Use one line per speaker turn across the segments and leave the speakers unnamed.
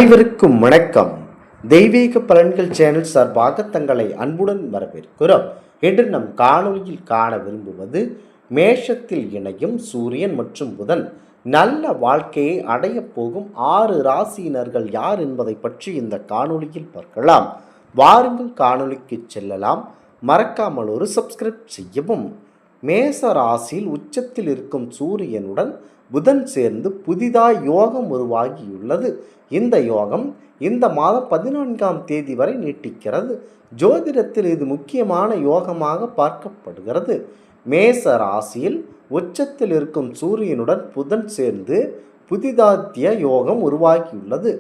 அனைவருக்கும் வணக்கம். தெய்வீக பலன்கள் சேனல் சார்பாக தங்களை அன்புடன் வரவேற்கிறோம். இன்று நம் காணொலியில் காண விரும்புவது மேஷத்தில் இணையும் சூரியன் மற்றும் புதன் நல்ல வாழ்க்கையை அடையப் போகும் 6 ராசியினர்கள் யார் என்பதை பற்றி இந்த காணொலியில் பார்க்கலாம். வாருங்கள் காணொலிக்கு செல்லலாம். மறக்காமல் ஒரு சப்ஸ்கிரைப் செய்யவும். மேச ராசியில் உச்சத்தில் இருக்கும் சூரியனுடன் புதன் சேர்ந்து புதிதாய் யோகம் உருவாகியுள்ளது. இந்த யோகம் இந்த மாதம் 14ஆம் தேதி வரை நீட்டிக்கிறது. ஜோதிடத்தில் இது முக்கியமான யோகமாக பார்க்கப்படுகிறது. மேச ராசியில் உச்சத்தில் இருக்கும் சூரியனுடன் புதன் சேர்ந்து புதிதாத்திய யோகம் உருவாகியுள்ளது.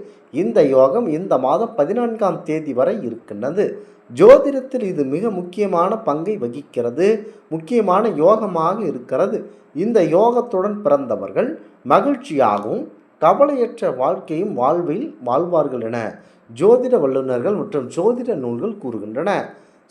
இந்த யோகம் இந்த மாதம் 14ஆம் தேதி வரை இருக்கின்றது. ஜோதிடத்தில் இது மிக முக்கியமான பங்கை வகிக்கிறது. முக்கியமான யோகமாக இருக்கிறது. இந்த யோகத்துடன் பிறந்தவர்கள் மகிழ்ச்சியாகவும் கவலையற்ற வாழ்க்கையும் வாழ்வார்கள் என ஜோதிட வல்லுநர்கள் மற்றும் ஜோதிட நூல்கள் கூறுகின்றன.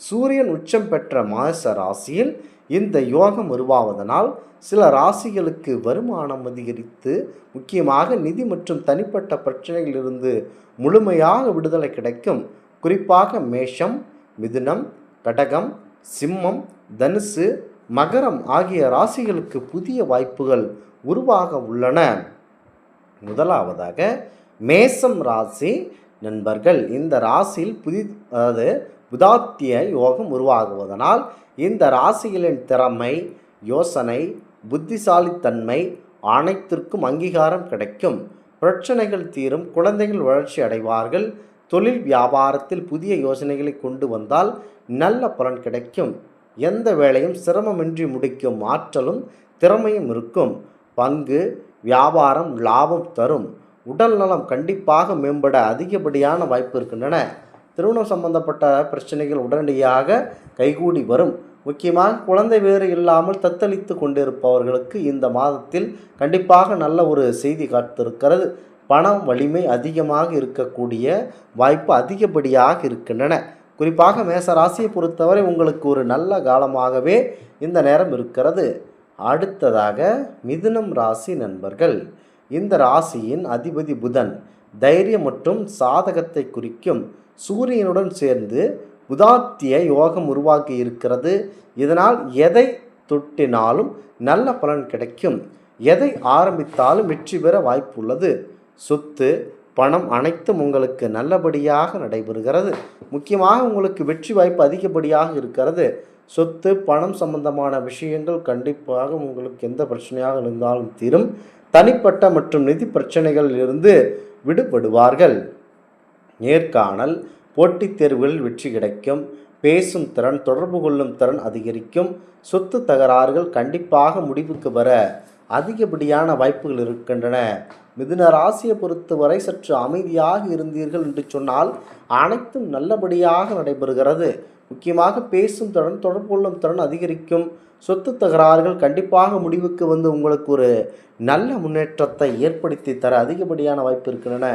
சூரியன் உச்சம் பெற்ற மேஷ ராசியில் இந்த யோகம் உருவாவதனால் சில ராசிகளுக்கு வருமானம் அதிகரித்து முக்கியமாக நிதி மற்றும் தனிப்பட்ட பிரச்சனைகளிலிருந்து முழுமையாக விடுதலை கிடைக்கும். குறிப்பாக மேஷம், மிதுனம், கடகம், சிம்மம், தனுசு, மகரம் ஆகிய ராசிகளுக்கு புதிய வாய்ப்புகள் உருவாக உள்ளன. முதலாவதாக மேசம் ராசி நண்பர்கள். இந்த ராசியில் புதாத்திய யோகம் உருவாகுவதனால் இந்த ராசிகளின் திறமை, யோசனை, புத்திசாலித்தன்மை அனைத்திற்கும் அங்கீகாரம் கிடைக்கும். பிரச்சனைகள் தீரும். குழந்தைகள் வளர்ச்சி அடைவார்கள். தொழில் வியாபாரத்தில் புதிய யோசனைகளை கொண்டு வந்தால் நல்ல பலன் கிடைக்கும். எந்த வேலையும் சிரமமின்றி முடிக்கும் ஆற்றலும் திறமையும் இருக்கும். பங்கு வியாபாரம் லாபம் தரும். உடல் நலம் கண்டிப்பாக மேம்பட அதிகப்படியான வாய்ப்பு இருக்கின்றன. திருமணம் சம்பந்தப்பட்ட பிரச்சனைகள் உடனடியாக கைகூடி வரும். முக்கியமாக குழந்தை வேறு இல்லாமல் தத்தளித்து கொண்டிருப்பவர்களுக்கு இந்த மாதத்தில் கண்டிப்பாக நல்ல ஒரு செய்தி காத்திருக்கிறது. பணம் வலிமை அதிகமாக இருக்கக்கூடிய வாய்ப்பு அதிகப்படியாக இருக்கின்றன. குறிப்பாக மேச ராசியை பொறுத்தவரை உங்களுக்கு ஒரு நல்ல காலமாகவே இந்த நேரம் இருக்கிறது. அடுத்ததாக மிதுனம் ராசி நண்பர்கள். இந்த ராசியின் அதிபதி புதன் தைரியம் மற்றும் சாதகத்தை குறிக்கும். சூரியனுடன் சேர்ந்து புதாத்திய யோகம் உருவாக்கி இருக்கிறது. இதனால் எதை தொட்டினாலும் நல்ல பலன் கிடைக்கும். எதை ஆரம்பித்தாலும் வெற்றி பெற வாய்ப்புள்ளது. சொத்து, பணம் அனைத்தும் உங்களுக்கு நல்லபடியாக நடைபெறுகிறது. முக்கியமாக உங்களுக்கு வெற்றி வாய்ப்பு அதிகப்படியாக இருக்கிறது. சொத்து, பணம் சம்பந்தமான விஷயங்கள் கண்டிப்பாக உங்களுக்கு எந்த பிரச்சனையாக இருந்தாலும் தீரும். தனிப்பட்ட மற்றும் நிதி பிரச்சனைகளில் இருந்து விடுபடுவார்கள். நேர்காணல், போட்டித் தேர்வுகளில் வெற்றி கிடைக்கும். பேசும் திறன், தொடர்பு கொள்ளும் திறன் அதிகரிக்கும். சொத்து தகராறுகள் கண்டிப்பாக முடிவுக்கு வர அதிகப்படியான வாய்ப்புகள் இருக்கின்றன. மிதுன ராசியை பொறுத்தவரை சற்று அமைதியாக இருந்தீர்கள் என்று சொன்னால் அனைத்தும் நல்லபடியாக நடைபெறுகிறது. முக்கியமாக பேசும் திறன், தொடர்பு கொள்ளும் திறன் அதிகரிக்கும். சொத்து தகராறுகள் கண்டிப்பாக முடிவுக்கு வந்து உங்களுக்கு ஒரு நல்ல முன்னேற்றத்தை ஏற்படுத்தி தர அதிகப்படியான வாய்ப்பு இருக்கின்றன.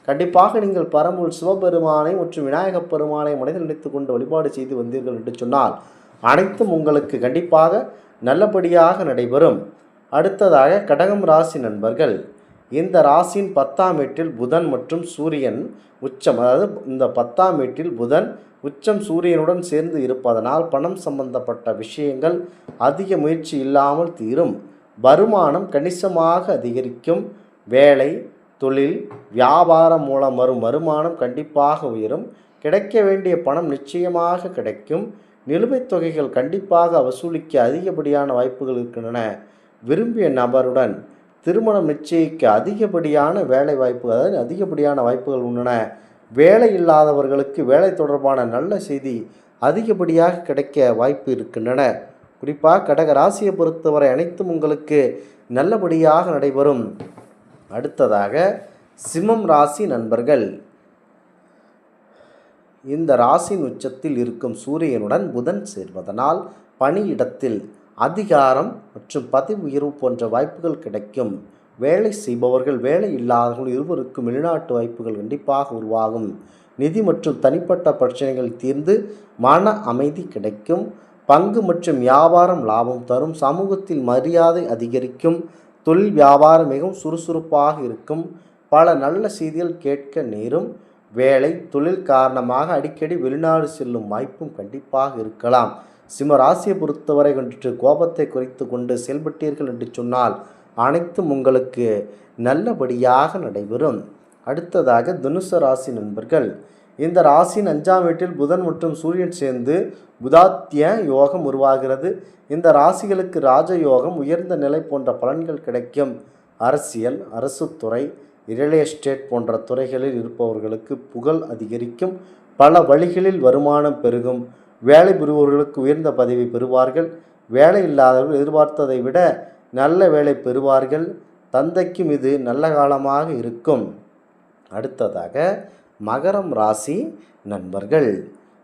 கண்டிப்பாக நீங்கள் பரம்பொருள் சிவபெருமானை மற்றும் விநாயகப் பெருமானை மனதில் நினைத்து கொண்டு வழிபாடு செய்து வந்தீர்கள் என்று சொன்னால் அனைத்தும் உங்களுக்கு கண்டிப்பாக நல்லபடியாக நடைபெறும். அடுத்ததாக கடகம் ராசி நண்பர்கள். இந்த ராசியின் 10ஆம் வீட்டில் புதன் மற்றும் சூரியன் உச்சம், அதாவது இந்த 10ஆம் வீட்டில் புதன் உச்சம் சூரியனுடன் சேர்ந்து இருப்பதனால் பணம் சம்பந்தப்பட்ட விஷயங்கள் அதிக முயற்சி இல்லாமல் தீரும். வருமானம் கணிசமாக அதிகரிக்கும். வேலை, தொழில், வியாபாரம் மூலம் வரும் வருமானம் கண்டிப்பாக உயரும். கிடைக்க வேண்டிய பணம் நிச்சயமாக கிடைக்கும். நிலுவைத் தொகைகள் கண்டிப்பாக வசூலிக்க அதிகப்படியான வாய்ப்புகள் இருக்கின்றன. விரும்பிய நபருடன் திருமணம் நிச்சயிக்க அதிகப்படியான வேலை வாய்ப்புகள், அதாவது அதிகப்படியான வாய்ப்புகள் உள்ளன. வேலை இல்லாதவர்களுக்கு வேலை தொடர்பான நல்ல செய்தி அதிகப்படியாக கிடைக்க வாய்ப்பு இருக்கின்றன. குறிப்பாக கடக ராசியை பொறுத்தவரை அனைத்தும் உங்களுக்கு நல்லபடியாக நடைபெறும். அடுத்ததாக சிம்மம் ராசி நண்பர்கள். இந்த ராசியின் உச்சத்தில் இருக்கும் சூரியனுடன் புதன் சேர்வதனால் பணியிடத்தில் அதிகாரம் மற்றும் பதவி உயர்வு போன்ற வாய்ப்புகள் கிடைக்கும். வேலை செய்பவர்கள், வேலை இல்லாதவர்கள் இருவருக்கும் வெளிநாட்டு வாய்ப்புகள் கண்டிப்பாக உருவாகும். நிதி மற்றும் தனிப்பட்ட பிரச்சனைகள் தீர்ந்து மன அமைதி கிடைக்கும். பங்கு மற்றும் வியாபாரம் லாபம் தரும். சமூகத்தில் மரியாதை அதிகரிக்கும். தொழில் வியாபாரம் மிகவும் சுறுசுறுப்பாக இருக்கும். பல நல்ல செய்திகள் கேட்க நேரும். வேலை தொழில் காரணமாக அடிக்கடி வெளிநாடு செல்லும் வாய்ப்பும் கண்டிப்பாக இருக்கலாம். சிம்ம ராசியை பொறுத்தவரை கொண்டு கோபத்தை குறைத்து கொண்டு செயல்பட்டீர்கள் என்று சொன்னால் அனைத்தும் உங்களுக்கு நல்லபடியாக நடைபெறும். அடுத்ததாக தனுசு ராசி நண்பர்கள், இந்த ராசியின் 5ஆம் வீட்டில் புதன் மற்றும் சூரியன் சேர்ந்து புதாத்திய யோகம் உருவாகிறது. இந்த ராசிகளுக்கு ராஜயோகம், உயர்ந்த நிலை போன்ற பலன்கள் கிடைக்கும். அரசியல், அரசுத்துறை, ரியல் எஸ்டேட் போன்ற துறைகளில் இருப்பவர்களுக்கு புகழ் அதிகரிக்கும். பல வழிகளில் வருமானம் பெருகும். வேலை புரிபவர்களுக்கு உயர்ந்த பதவி பெறுவார்கள். வேலை இல்லாதவர்கள் எதிர்பார்த்ததை விட நல்ல வேலை பெறுவார்கள். தந்தைக்கும் இது நல்ல காலமாக இருக்கும். அடுத்ததாக மகரம் ராசி நண்பர்கள்,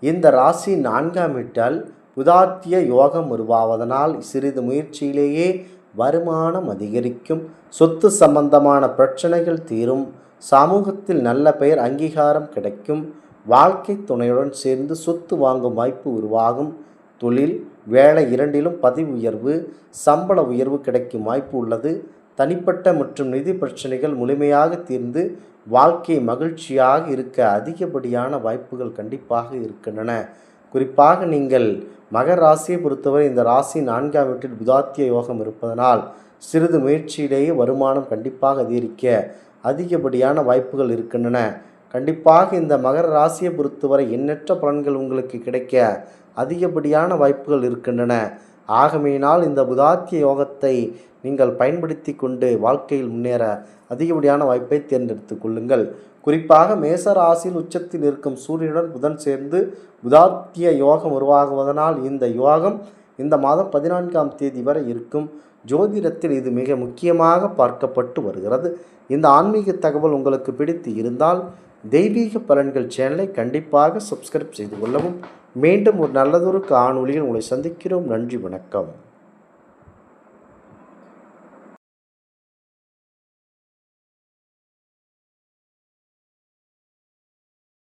இந்த ராசி 4ஆம் வீட்டால் புதாத்திய யோகம் உருவாவதனால் சிறிது முயற்சியிலேயே வருமானம் அதிகரிக்கும். சொத்து சம்பந்தமான பிரச்சனைகள் தீரும். சமூகத்தில் நல்ல பெயர் அங்கீகாரம் கிடைக்கும். வாழ்க்கை துணையுடன் சேர்ந்து சொத்து வாங்கும் வாய்ப்பு உருவாகும். தொழில் வேலை இரண்டிலும் பதவி உயர்வு, சம்பள உயர்வு கிடைக்கும் வாய்ப்பு உள்ளது. தனிப்பட்ட மற்றும் நிதி பிரச்சனைகள் முழுமையாக தீர்ந்து வாழ்க்கை மகிழ்ச்சியாக இருக்க அதிகப்படியான வாய்ப்புகள் கண்டிப்பாக இருக்கின்றன. குறிப்பாக நீங்கள் மகர ராசியை பொறுத்தவரை இந்த ராசி 4ஆம் வீட்டில் புதாத்திய யோகம் இருப்பதனால் சிறிது முயற்சியிலேயே வருமானம் கண்டிப்பாக அதிகரிக்க அதிகப்படியான வாய்ப்புகள் இருக்கின்றன. கண்டிப்பாக இந்த மகர ராசியை பொறுத்தவரை எண்ணற்ற பலன்கள் உங்களுக்கு கிடைக்க அதிகப்படியான வாய்ப்புகள் இருக்கின்றன. ஆகமையினால் இந்த புதாத்திய யோகத்தை நீங்கள் பயன்படுத்தி கொண்டு வாழ்க்கையில் முன்னேற அதிகப்படியான வாய்ப்பை தேர்ந்தெடுத்து கொள்ளுங்கள். குறிப்பாக மேச ராசியில் உச்சத்தில் இருக்கும் சூரியனுடன் புதன் சேர்ந்து புதாத்திய யோகம் உருவாகுவதனால் இந்த யோகம் இந்த மாதம் 14ஆம் தேதி வரை இருக்கும். ஜோதிடத்தில் இது மிக முக்கியமாக பார்க்கப்பட்டு வருகிறது. இந்த ஆன்மீக தகவல் உங்களுக்கு பிடித்து இருந்தால் தெய்வீக பலன்கள் சேனலை கண்டிப்பாக சப்ஸ்கிரைப் செய்து கொள்ளவும். மீண்டும் ஒரு நல்லதொரு காணொளியில் உங்களை சந்திக்கிறோம். நன்றி, வணக்கம்.